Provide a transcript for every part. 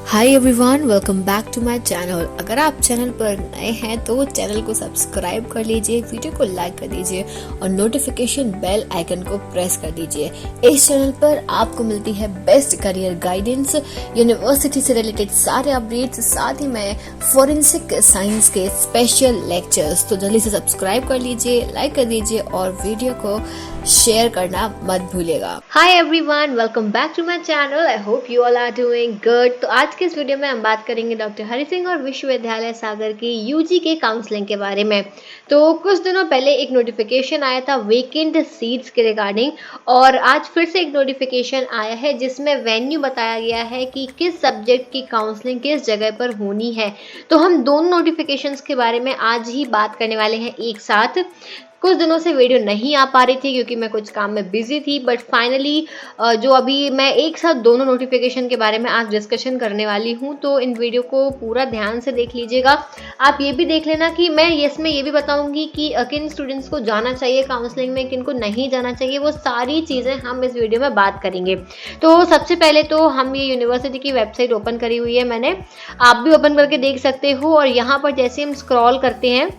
Hi everyone, welcome back to my channel. अगर आप channel पर नए हैं तो चैनल को सब्सक्राइब कर लीजिए, वीडियो को लाइक कर दीजिए और नोटिफिकेशन बेल आइकन को प्रेस कर दीजिए। इस चैनल पर आपको मिलती है बेस्ट करियर गाइडेंस, यूनिवर्सिटी से रिलेटेड सारे अपडेट्स, साथ ही में फोरेंसिक साइंस के स्पेशल लेक्चर्स। तो जल्दी से सब्सक्राइब कर लीजिए, लाइक कर दीजिए और वीडियो को शेयर करना मत भूलिएगा। Hi everyone, welcome back to my channel. I hope you all are doing good. तो आज के इस वीडियो में हम बात करेंगे डॉक्टर हरि सिंह और विश्वविद्यालय सागर की यूजी के काउंसलिंग के बारे में। तो कुछ दिनों पहले एक नोटिफिकेशन आया था वेकेंट सीट्स के रिगार्डिंग, और आज फिर से एक नोटिफिकेशन आया है जिसमें वेन्यू बताया गया है कि किस सब्जेक्ट की काउंसलिंग किस जगह पर होनी है। तो हम दोनों नोटिफिकेशंस के बारे में आज ही बात करने वाले हैं एक साथ। कुछ दिनों से वीडियो नहीं आ पा रही थी क्योंकि मैं कुछ काम में बिजी थी, बट फाइनली जो अभी मैं एक साथ दोनों नोटिफिकेशन के बारे में आज डिस्कशन करने वाली हूं। तो इन वीडियो को पूरा ध्यान से देख लीजिएगा। आप ये भी देख लेना कि मैं इसमें ये भी बताऊंगी कि किन स्टूडेंट्स को जाना चाहिए काउंसलिंग में, किन को नहीं जाना चाहिए, वो सारी चीज़ें हम इस वीडियो में बात करेंगे। तो सबसे पहले तो हम ये यूनिवर्सिटी की वेबसाइट ओपन करी हुई है मैंने, आप भी ओपन करके देख सकते हो। और यहाँ पर जैसे हम स्क्रॉल करते हैं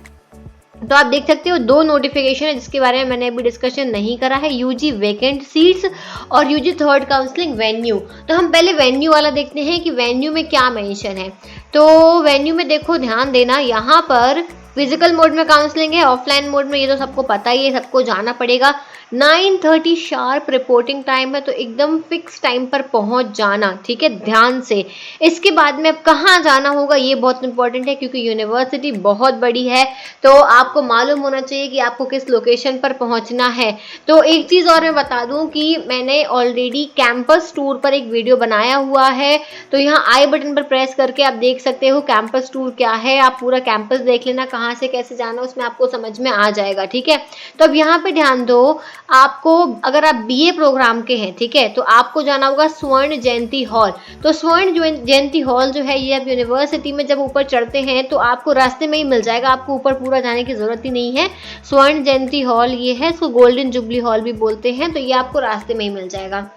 तो आप देख सकते हो दो नोटिफिकेशन है जिसके बारे में मैंने अभी डिस्कशन नहीं करा है, यूजी वेकेंट सीट्स और यूजी थर्ड काउंसलिंग वेन्यू। तो हम पहले वेन्यू वाला देखते हैं कि वेन्यू में क्या मेंशन है। तो वेन्यू में देखो, ध्यान देना, यहाँ पर फिजिकल मोड में काउंसलिंग है, ऑफलाइन मोड में ये तो सबको पता ही है, सबको जाना पड़ेगा। 9:30 शार्प रिपोर्टिंग टाइम है, तो एकदम फिक्स टाइम पर पहुंच जाना, ठीक है, ध्यान से। इसके बाद में अब कहाँ जाना होगा ये बहुत इंपॉर्टेंट है क्योंकि यूनिवर्सिटी बहुत बड़ी है, तो आपको मालूम होना चाहिए कि आपको किस लोकेशन पर पहुंचना है। तो एक चीज़ और मैं बता दूं कि मैंने ऑलरेडी कैंपस टूर पर एक वीडियो बनाया हुआ है, तो यहाँ आई बटन पर प्रेस करके आप देख सकते हो कैंपस टूर क्या है। आप पूरा कैंपस देख लेना, कहाँ से कैसे जाना उसमें आपको समझ में आ जाएगा, ठीक है। तो अब यहाँ पे ध्यान दो, आपको अगर आप बीए प्रोग्राम के हैं, ठीक है, तो आपको जाना होगा स्वर्ण जयंती हॉल। तो स्वर्ण जयंती हॉल जो है ये आप यूनिवर्सिटी में जब ऊपर चढ़ते हैं तो आपको रास्ते में ही मिल जाएगा, आपको ऊपर पूरा जाने की जरूरत ही नहीं है। स्वर्ण जयंती हॉल ये है, इसको गोल्डन जुबली हॉल भी बोलते हैं, तो ये आपको रास्ते में ही मिल जाएगा।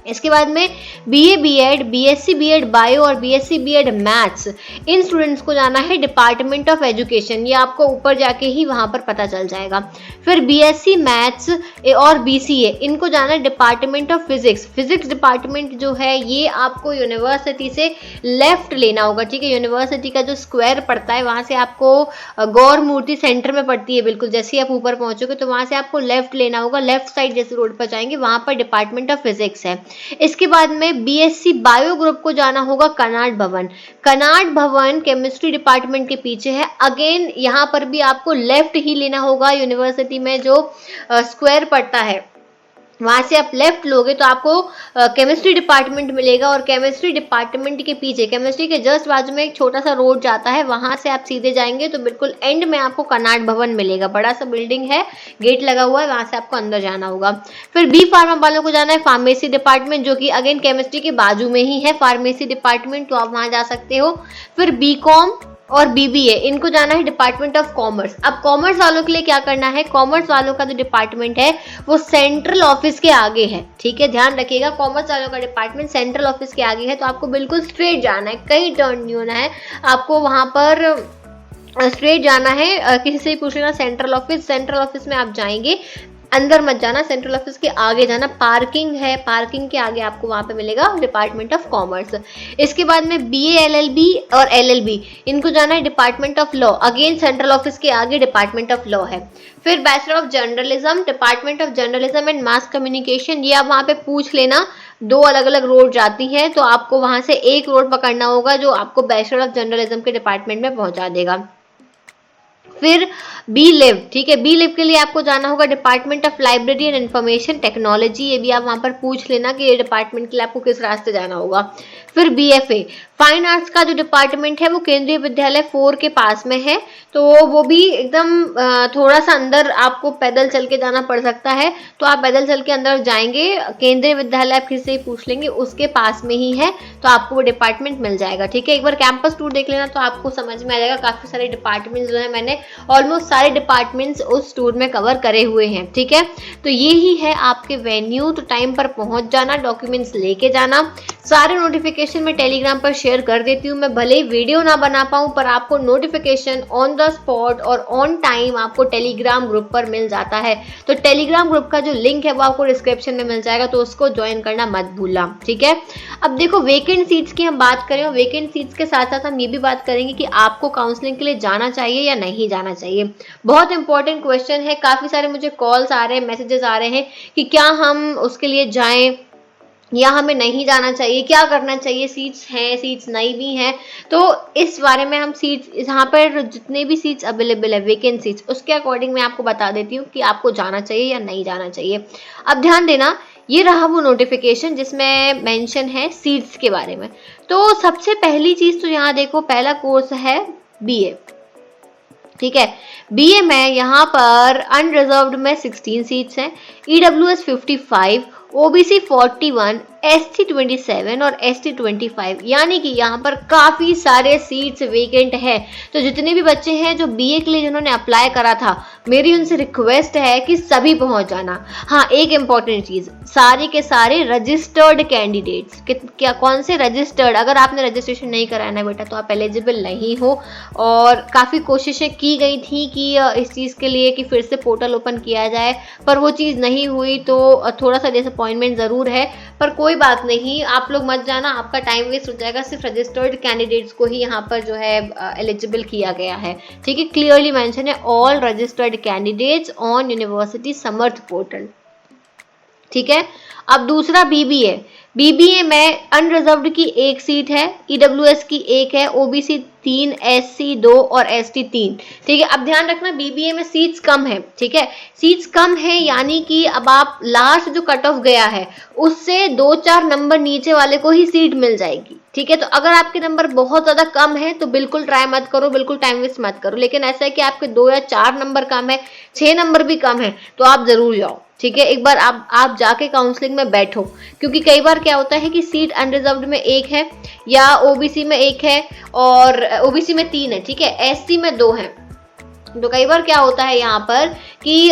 इसके बाद में BA BEd, BSc BEd bio और बीएससी बीएड मैथ्स, इन स्टूडेंट्स को जाना है डिपार्टमेंट ऑफ एजुकेशन, ये आपको ऊपर जाके ही वहां पर पता चल जाएगा। फिर बीएससी मैथ्स और बीसीए, इनको जाना है department of physics. Physics department जो है ये आपको यूनिवर्सिटी से लेफ्ट लेना होगा, ठीक है। यूनिवर्सिटी का जो स्क्वायर पड़ता है वहां से आपको गौर मूर्ति सेंटर में पड़ती है, बिल्कुल जैसे ही आप ऊपर पहुंचोगे तो वहां से आपको लेफ्ट लेना होगा, लेफ्ट साइड जैसे रोड पर जाएंगे वहां पर डिपार्टमेंट ऑफ फिजिक्स है। इसके बाद में बीएससी बायो ग्रुप को जाना होगा कनाड भवन। कनाड भवन केमिस्ट्री डिपार्टमेंट के पीछे है। अगेन यहाँ पर भी आपको लेफ्ट ही लेना होगा, यूनिवर्सिटी में जो स्क्वायर पड़ता है वहां से आप लेफ्ट लोगे तो आपको केमिस्ट्री डिपार्टमेंट मिलेगा। और केमिस्ट्री डिपार्टमेंट के पीछे, केमिस्ट्री के जस्ट बाजू में एक छोटा सा रोड जाता है, वहां से आप सीधे जाएंगे तो बिल्कुल एंड में आपको कनाड भवन मिलेगा। बड़ा सा बिल्डिंग है, गेट लगा हुआ है, वहां से आपको अंदर जाना होगा। फिर बी फार्मा वालों को जाना है फार्मेसी डिपार्टमेंट, जो कि अगेन केमिस्ट्री के बाजू में ही है फार्मेसी डिपार्टमेंट, तो आप वहां जा सकते हो। फिर बीकॉम और बीबीए, इनको जाना है डिपार्टमेंट ऑफ कॉमर्स। अब कॉमर्स वालों के लिए क्या करना है, कॉमर्स वालों का जो डिपार्टमेंट है वो सेंट्रल ऑफिस के आगे है, ठीक है, ध्यान रखिएगा। कॉमर्स वालों का डिपार्टमेंट सेंट्रल ऑफिस के आगे है, तो आपको बिल्कुल स्ट्रेट जाना है, कहीं टर्न नहीं होना है, आपको वहां पर स्ट्रेट जाना है। किसी से भी पूछ लेना सेंट्रल ऑफिस में आप जाएंगे, अंदर मत जाना, सेंट्रल ऑफिस के आगे जाना। पार्किंग है, पार्किंग के आगे आपको वहां पे मिलेगा डिपार्टमेंट ऑफ कॉमर्स। इसके बाद में बीए एलएलबी और एलएलबी, इनको जाना है department of law, again central office के आगे डिपार्टमेंट ऑफ लॉ है। फिर bachelor of journalism, department of journalism and mass communication, ये आप वहां पे पूछ लेना, दो अलग अलग रोड जाती हैं, तो आपको वहां से एक रोड पकड़ना होगा जो आपको बैचलर ऑफ जर्नलिज्म के डिपार्टमेंट में पहुंचा देगा। फिर बी लिव, ठीक है, बी लिव के लिए आपको जाना होगा department of library and information technology, ये भी आप वहां पर पूछ लेना कि ये डिपार्टमेंट के लिए आपको किस रास्ते जाना होगा। फिर बीएफए फाइन आर्ट्स का जो डिपार्टमेंट है वो केंद्रीय विद्यालय 4 के पास में है, तो वो भी एकदम थोड़ा सा अंदर आपको पैदल चल के जाना पड़ सकता है, तो आप पैदल चल के अंदर जाएंगे, केंद्रीय विद्यालय आप किसी से पूछ लेंगे, उसके पास में ही है, तो आपको वो डिपार्टमेंट मिल जाएगा, ठीक है। एक बार कैंपस टूर देख लेना तो आपको समझ में आ जाएगा, काफी सारे डिपार्टमेंट्स जो है मैंने ऑलमोस्ट सारे डिपार्टमेंट्स उस टूर में कवर करे हुए हैं, ठीक है। तो ये ही है आपके वेन्यू, तो टाइम पर पहुंच जाना, डॉक्यूमेंट्स लेके जाना, सारे नोटिफिकेशन नोटिफिकेशन मैं टेलीग्राम पर शेयर कर देती हूँ। मैं भले ही वीडियो ना बना पाऊँ पर आपको नोटिफिकेशन ऑन द स्पॉट और ऑन टाइम आपको टेलीग्राम ग्रुप पर मिल जाता है। तो टेलीग्राम ग्रुप का जो लिंक है वो आपको डिस्क्रिप्शन में मिल जाएगा, तो उसको ज्वाइन करना मत भूलना, ठीक है। अब देखो वेकेंट सीट्स की हम बात करें, वेकेंट सीट्स के साथ साथ हम ये भी बात करेंगे कि आपको काउंसलिंग के लिए जाना चाहिए या नहीं जाना चाहिए। बहुत इंपॉर्टेंट क्वेश्चन है, काफी सारे मुझे कॉल्स आ रहे हैं, मैसेजेस आ रहे हैं कि क्या हम उसके लिए जाएं या हमें नहीं जाना चाहिए, क्या करना चाहिए, सीट्स हैं, सीट्स नहीं भी हैं। तो इस बारे में हम सीट्स यहाँ पर जितने भी सीट्स अवेलेबल है वेकेंट सीट्स, उसके अकॉर्डिंग मैं आपको बता देती हूँ कि आपको जाना चाहिए या नहीं जाना चाहिए। अब ध्यान देना, ये रहा वो नोटिफिकेशन जिसमें मेंशन है सीट्स के बारे में। तो सबसे पहली चीज तो यहाँ देखो, पहला कोर्स है बीए, ठीक है। बीए में यहाँ पर अनरिजर्व्ड में 16 सीट्स हैं, ईडब्ल्यूएस 55, ओबीसी 41, एसटी 27 और एसटी 25, यानी कि यहाँ पर काफी सारे सीट्स वेकेंट है। तो जितने भी बच्चे हैं जो बीए के लिए जिन्होंने अप्लाई करा था, मेरी उनसे रिक्वेस्ट है कि सभी पहुंच जाना। हाँ, एक इंपॉर्टेंट चीज, सारे के सारे रजिस्टर्ड कैंडिडेट्स, क्या कौन से रजिस्टर्ड, अगर आपने रजिस्ट्रेशन नहीं कराया ना बेटा तो आप एलिजिबल नहीं हो। और काफी कोशिशें की गई थी कि इस चीज के लिए कि फिर से पोर्टल ओपन किया जाए, पर वो चीज नहीं हुई, तो थोड़ा सा डिसअपॉइंटमेंट जरूर है। पर कोई बात नहीं, आप लोग मत जाना, आपका टाइम वेस्ट हो जाएगा। सिर्फ रजिस्टर्ड कैंडिडेट्स को ही यहाँ पर जो है एलिजिबल किया गया है, ठीक है। क्लियरली मेंशन है all registered candidates on university Samarth portal, ठीक है। अब दूसरा बीबीए, बीबीए में अनरिजर्व्ड की 1 सीट है, ईडब्ल्यूएस की 1 है, ओबीसी 3, एससी 2 और एसटी 3, ठीक है। अब ध्यान रखना बीबीए में सीट्स कम है, ठीक है। सीट्स कम है यानी कि अब आप लास्ट जो कट ऑफ गया है उससे 2-4 नंबर नीचे वाले को ही सीट मिल जाएगी, ठीक है। तो अगर आपके नंबर बहुत ज्यादा कम है तो बिल्कुल ट्राई मत करो, बिल्कुल टाइम वेस्ट मत करो। लेकिन ऐसा है कि आपके 2 या 4 नंबर कम है, 6 नंबर भी कम है, तो आप जरूर जाओ, ठीक है। एक बार आप जाके काउंसलिंग में बैठो, क्योंकि कई बार क्या होता है कि सीट अनरिजर्व्ड में 1 है या ओबीसी में 1 है और ओबीसी में 3 है, ठीक है, एससी में 2 है। तो कई बार क्या होता है यहाँ पर कि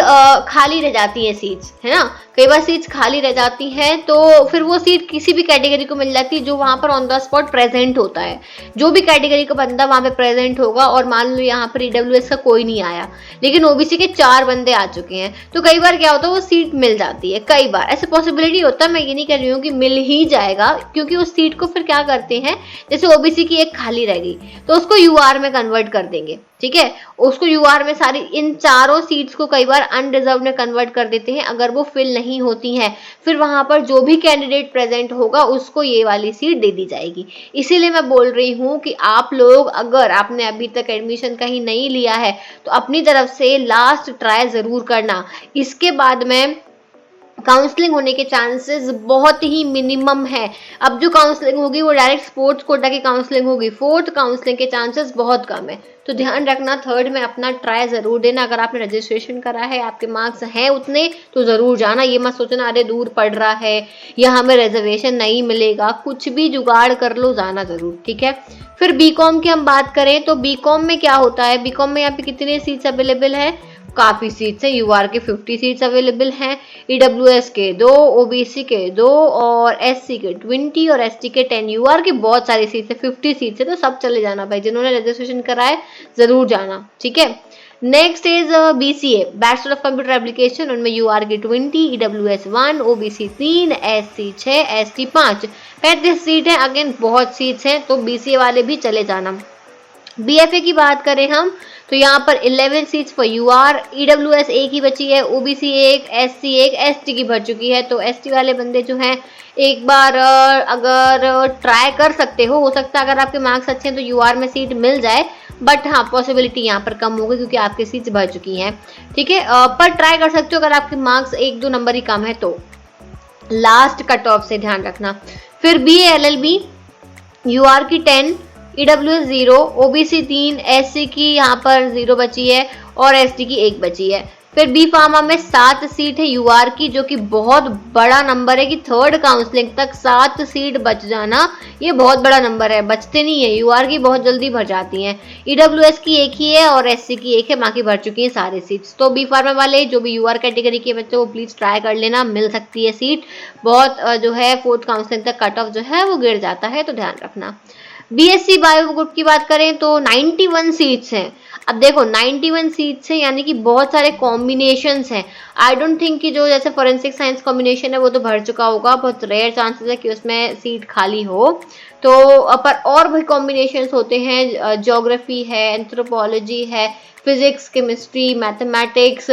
खाली रह जाती है सीट्स, है ना। कई बार सीट्स खाली रह जाती हैं तो फिर वो सीट किसी भी कैटेगरी को मिल जाती है जो वहां पर ऑन द स्पॉट प्रेजेंट होता है। जो भी कैटेगरी का बंदा वहां पे प्रेजेंट होगा, और मान लो यहाँ पर ईडब्ल्यूएस का कोई नहीं आया लेकिन ओबीसी के 4 बंदे आ चुके हैं, तो कई बार क्या होता है वो सीट मिल जाती है। कई बार ऐसे पॉसिबिलिटी होता है, मैं ये नहीं कह रही हूँ कि मिल ही जाएगा, क्योंकि उस सीट को फिर क्या करते हैं, जैसे ओबीसी की 1 खाली रह गई तो उसको यूआर में कन्वर्ट कर देंगे, ठीक है। उसको यूआर में सारी इन चारों सीट्स को कई बार अनरिजर्व में कन्वर्ट कर देते हैं। अगर वो फिल नहीं होती है फिर वहां पर जो भी कैंडिडेट प्रेजेंट होगा उसको ये वाली सीट दे दी जाएगी। इसीलिए मैं बोल रही हूँ कि आप लोग, अगर आपने अभी तक एडमिशन कहीं नहीं लिया है तो अपनी तरफ से लास्ट ट्राई जरूर करना। इसके बाद में काउंसलिंग होने के चांसेस बहुत ही मिनिमम है। अब जो काउंसलिंग होगी वो डायरेक्ट स्पोर्ट्स कोटा की काउंसलिंग होगी, 4th काउंसलिंग के चांसेस बहुत कम है। तो ध्यान रखना, 3rd में अपना ट्राई जरूर देना। अगर आपने रजिस्ट्रेशन करा है, आपके मार्क्स हैं उतने, तो जरूर जाना। ये मत सोचना अरे दूर पड़ रहा है या हमें रिजर्वेशन नहीं मिलेगा, कुछ भी जुगाड़ कर लो, जाना जरूर, ठीक है। फिर बीकॉम की हम बात करें तो बीकॉम में क्या होता है, बीकॉम में यहाँ पे कितने सीट्स अवेलेबल है, काफी सीट्स हैं। यूआर के 50 सीट्स अवेलेबल हैं, ईडब्ल्यूएस के 2, ओबीसी के 2 और एससी के 20 और एसटी के 10। यूआर की बहुत सारी सीट्स है, 50 सीट्स है, तो सब चले जाना भाई, जिन्होंने रजिस्ट्रेशन कराए जरूर जाना, ठीक है। Next is BCA, bachelor of computer application, उनमें यूआर की 20, EWS 1, OBC 3, SC 6, ST 5, 35 seat है। अगेन बहुत सीट्स हैं, तो बीसीए वाले भी चले जाना। बीएफए की बात करें हम तो यहाँ पर 11 सीट्स फॉर यूआर, ईडब्ल्यूएस 1 ही बची है, ओबीसी 1, एससी 1, एसटी की भर चुकी है। तो एसटी वाले बंदे जो हैं एक बार अगर ट्राई कर सकते हो सकता है अगर आपके मार्क्स अच्छे हैं तो यूआर में सीट मिल जाए, बट हाँ पॉसिबिलिटी यहाँ पर कम होगी क्योंकि आपकी सीट्स भर चुकी हैं, ठीक है। पर ट्राई कर सकते हो अगर आपके मार्क्स 1-2 नंबर ही कम है तो, लास्ट कट ऑफ से ध्यान रखना। फिर बीए एलएलबी, यूआर की 10, ईडब्ल्यूएस 0, ओबीसी 3, एससी की यहाँ पर 0 बची है और एसटी की 1 बची है। फिर बी फार्मा में 7 सीट है यूआर की, जो कि बहुत बड़ा नंबर है कि थर्ड काउंसलिंग तक 7 सीट बच जाना, ये बहुत बड़ा नंबर है, बचते नहीं है, यूआर की बहुत जल्दी भर जाती हैं। ईडब्ल्यूएस की एक ही है और एससी की एक है, बाकी भर चुकी हैं सारी सीट्स। तो बी फार्मा वाले जो भी यूआर कैटेगरी के बच्चे वो प्लीज ट्राई कर लेना, मिल सकती है सीट, बहुत जो है फोर्थ काउंसलिंग तक कट ऑफ जो है वो गिर जाता है, तो ध्यान रखना। बीएससी बायो ग्रुप की बात करें तो 91 सीट्स हैं। अब देखो 91 सीट्स है, यानी कि बहुत सारे कॉम्बिनेशंस हैं। आई डोंट थिंक कि जो जैसे फोरेंसिक साइंस कॉम्बिनेशन है वो तो भर चुका होगा, बहुत रेयर चांसेस है कि उसमें सीट खाली हो। तो पर और भी कॉम्बिनेशंस होते हैं, ज्योग्राफी है, एंथ्रोपोलॉजी है, physics, chemistry, mathematics,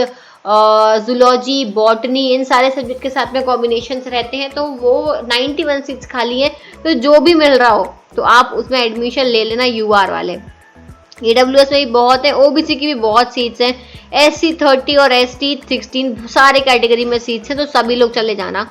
zoology, botany, इन सारे सब्जेक्ट के साथ में कॉम्बिनेशंस रहते हैं। तो वो 91 सीट्स खाली है, तो जो भी मिल रहा हो तो आप उसमें एडमिशन ले लेना यूआर वाले। ईडब्ल्यूएस में भी बहुत है, ओबीसी की भी बहुत सीट्स हैं, एससी 30 और एसटी 16 सारे कैटेगरी में सीट्स हैं, तो सभी लोग चले जाना।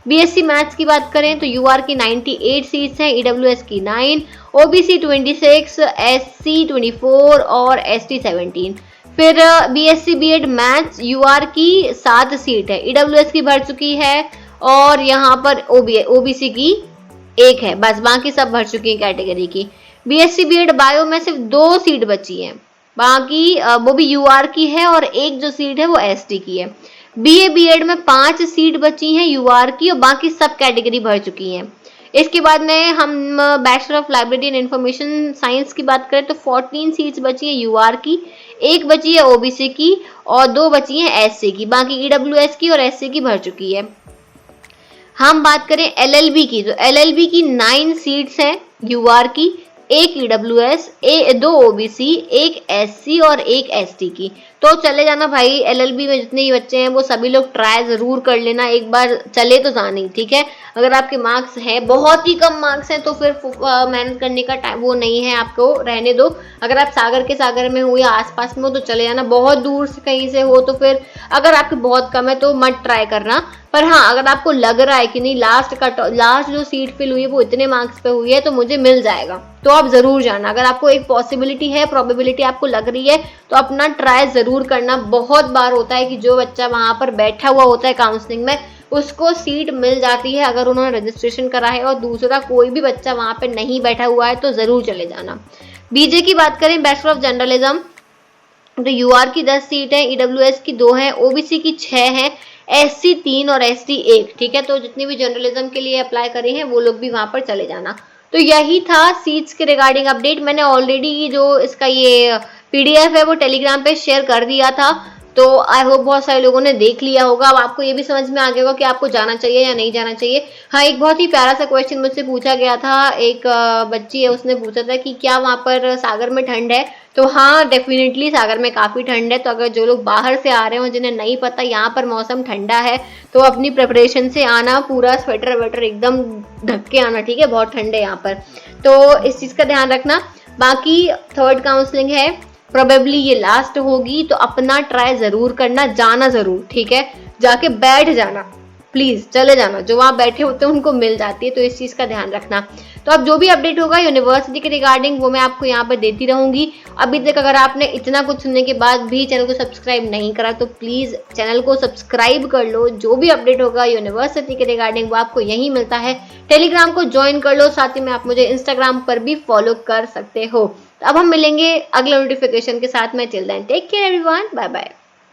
बीएससी मैथ्स की बात करें तो यूआर की 98 सीट्स हैं, ईडब्ल्यूएस की 9, ओबीसी 26, एससी 24 और एसटी 17। फिर बीएससी बीएड मैथ्स यूआर की 7 सीट है, ईडब्ल्यूएस की भर चुकी है और यहाँ पर ओबीसी की एक है, बस बाकी सब भर चुकी है कैटेगरी की। बीएससी बीएड बायो में सिर्फ 2 सीट बची है, बाकी वो भी यूआर की है और एक जो सीट है वो एसटी की है। बीए बीएड में 5 सीट बची हैं यूआर की और बाकी सब कैटेगरी भर चुकी हैं। इसके बाद में हम bachelor of library and information science की बात करें तो 14 सीट्स बची हैं यूआर की, एक बची है ओबीसी की और 2 बची हैं एससी की, बाकी ईडब्ल्यूएस की और एससी की भर चुकी है। हम बात करें एलएलबी की तो एलएलबी की 9 सीट्स हैं यूआर की, एक ईडब्ल्यूएस, 2 ओबीसी, एक एससी और एक एसटी की। तो चले जाना भाई, एलएलबी में जितने ही बच्चे हैं वो सभी लोग ट्राई जरूर कर लेना, एक बार चले तो जाना ही, ठीक है। अगर आपके मार्क्स हैं, बहुत ही कम मार्क्स हैं, तो फिर मेहनत करने का टाइम वो नहीं है, आपको रहने दो। अगर आप सागर के सागर में हो या आसपास में हो तो चले जाना, बहुत दूर से कहीं से हो तो फिर अगर आपके बहुत कम है तो मत ट्राई करना। पर हाँ, अगर आपको लग रहा है कि नहीं लास्ट जो सीट फिल हुई है वो इतने मार्क्स पे हुई है तो मुझे मिल जाएगा, तो आप जरूर जाना। अगर आपको एक पॉसिबिलिटी है, प्रोबेबिलिटी आपको लग रही है, तो अपना ट्राई जरूर करना। बहुत बार होता है कि जो बच्चा वहां पर बैठा हुआ होता है काउंसलिंग में उसको सीट मिल जाती है अगर उन्होंने रजिस्ट्रेशन करा है, और दूसरा कोई भी बच्चा वहां पर नहीं बैठा हुआ है तो जरूर चले जाना। बीजे की बात करें, बैचलर ऑफ जर्नलिज्म, तो यूआर की 10 सीट है, ईडब्ल्यूएस की 2 है, ओबीसी की 6 है, एससी 3 और एसटी 1, ठीक है। तो जितनी भी जर्नलिज्म के लिए अप्लाई करे हैं वो लोग भी वहां पर चले जाना। तो यही था सीट्स के रिगार्डिंग अपडेट। मैंने ऑलरेडी जो इसका ये पीडीएफ है वो टेलीग्राम पे शेयर कर दिया था, तो आई होप बहुत सारे लोगों ने देख लिया होगा। अब आपको ये भी समझ में आ गया होगा कि आपको जाना चाहिए या नहीं जाना चाहिए। हाँ, एक बहुत ही प्यारा सा क्वेश्चन मुझसे पूछा गया था, एक बच्ची है उसने पूछा था कि क्या वहाँ पर सागर में ठंड है, तो हाँ डेफिनेटली सागर में काफ़ी ठंड है। तो अगर जो लोग बाहर से आ रहे हो जिन्हें नहीं पता यहाँ पर मौसम ठंडा है तो अपनी प्रिपरेशन से आना, पूरा स्वेटर वेटर एकदम ढक के आना, ठीक है, बहुत ठंड है यहाँ पर, तो इस चीज़ का ध्यान रखना। बाकी थर्ड काउंसलिंग है, प्रोबेबली ये लास्ट होगी, तो अपना ट्राई जरूर करना, जाना जरूर, ठीक है, जाके बैठ जाना, प्लीज चले जाना, जो वहां बैठे होते हैं उनको मिल जाती है, तो इस चीज का ध्यान रखना। तो अब जो भी अपडेट होगा यूनिवर्सिटी के रिगार्डिंग वो मैं आपको यहाँ पर देती रहूंगी। अभी तक अगर आपने इतना कुछ सुनने के बाद भी चैनल को सब्सक्राइब नहीं करा तो प्लीज चैनल को सब्सक्राइब कर लो। जो भी अपडेट होगा यूनिवर्सिटी के रिगार्डिंग वो आपको यही मिलता है। टेलीग्राम को ज्वाइन कर लो, साथ ही में आप मुझे इंस्टाग्राम पर भी फॉलो कर सकते हो। अब हम मिलेंगे अगले नोटिफिकेशन के साथ में। Till then take care everyone, bye bye.